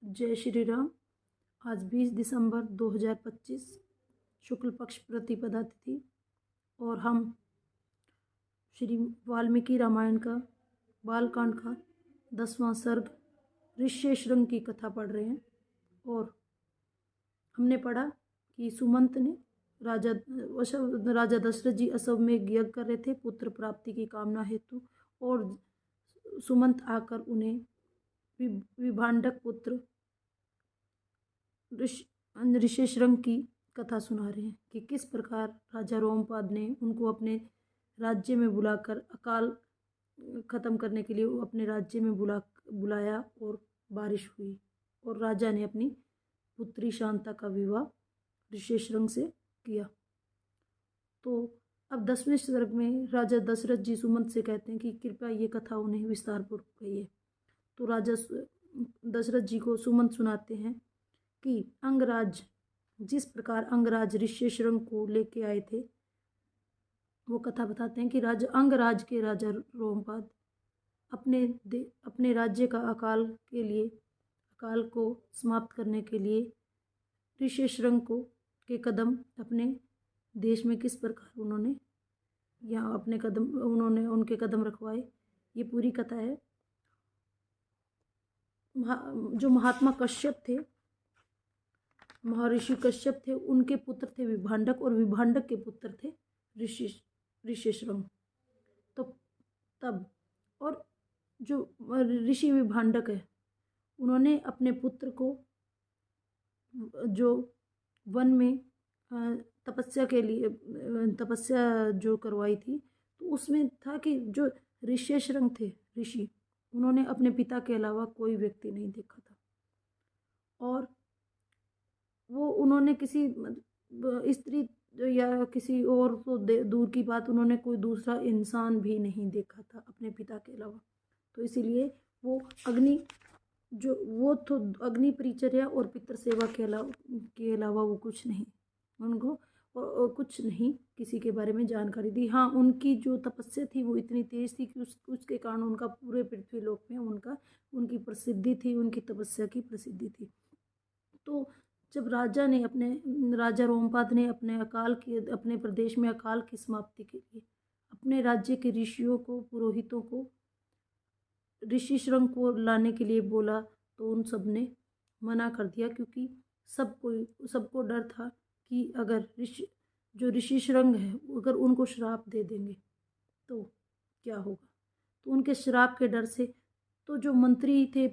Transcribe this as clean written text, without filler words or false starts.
जय श्री राम। आज 20 दिसंबर 2025 शुक्ल पक्ष प्रतिपदा तिथि और हम श्री वाल्मीकि रामायण का बालकांड का 10वां सर्ग ऋष्यशृंग की कथा पढ़ रहे हैं। और हमने पढ़ा कि सुमंत ने राजा दशरथ जी असव में यज्ञ कर रहे थे पुत्र प्राप्ति की कामना हेतु, और सुमंत आकर उन्हें विभांडक पुत्र ऋष्यशृंग की कथा सुना रहे हैं कि किस प्रकार राजा रोमपाद ने उनको अपने राज्य में बुलाकर अकाल खत्म करने के लिए अपने राज्य में बुलाया और बारिश हुई और राजा ने अपनी पुत्री शांता का विवाह ऋष्यशृंग से किया। तो अब 10वें सर्ग में राजा दशरथ जी सुमंत से कहते हैं कि कृपया ये कथा उन्हें विस्तारपूर्वक कहिए। तो राजा दशरथ जी को सुमंत सुनाते हैं कि अंगराज, जिस प्रकार अंगराज ऋष्यशृंग को लेके आए थे, वो कथा बताते हैं कि राजा अंगराज के राजा रोमपाद अपने राज्य का अकाल को समाप्त करने के लिए ऋष्यशृंग के कदम अपने देश में किस प्रकार उन्होंने उनके कदम रखवाए, ये पूरी कथा है। जो महात्मा कश्यप थे, महर्षि कश्यप थे, उनके पुत्र थे विभांडक और विभांडक के पुत्र थे ऋष्यशृंग। तो तब और जो ऋषि विभांडक है, उन्होंने अपने पुत्र को जो वन में तपस्या जो करवाई थी, तो उसमें था कि जो ऋष्यशृंग थे ऋषि, उन्होंने अपने पिता के अलावा कोई व्यक्ति नहीं देखा था, और वो उन्होंने किसी स्त्री या किसी और तो दूर की बात, उन्होंने कोई दूसरा इंसान भी नहीं देखा था अपने पिता के अलावा। तो इसीलिए वो अग्नि परिचर्या और पितृ सेवा के अलावा वो कुछ नहीं, उनको और कुछ नहीं किसी के बारे में जानकारी दी। हाँ, उनकी जो तपस्या थी वो इतनी तेज थी कि उसके कारण उनका पूरे पृथ्वी लोक में उनकी प्रसिद्धि थी, उनकी तपस्या की प्रसिद्धि थी। तो जब राजा रोमपाद ने अपने प्रदेश में अकाल की समाप्ति के लिए अपने राज्य के ऋषियों को, पुरोहितों को ऋष्यशृंग को लाने के लिए बोला, तो उन सब ने मना कर दिया, क्योंकि सबको डर था कि अगर जो ऋष्यशृंग है अगर उनको श्राप दे देंगे तो क्या होगा। तो उनके श्राप के डर से तो जो मंत्री थे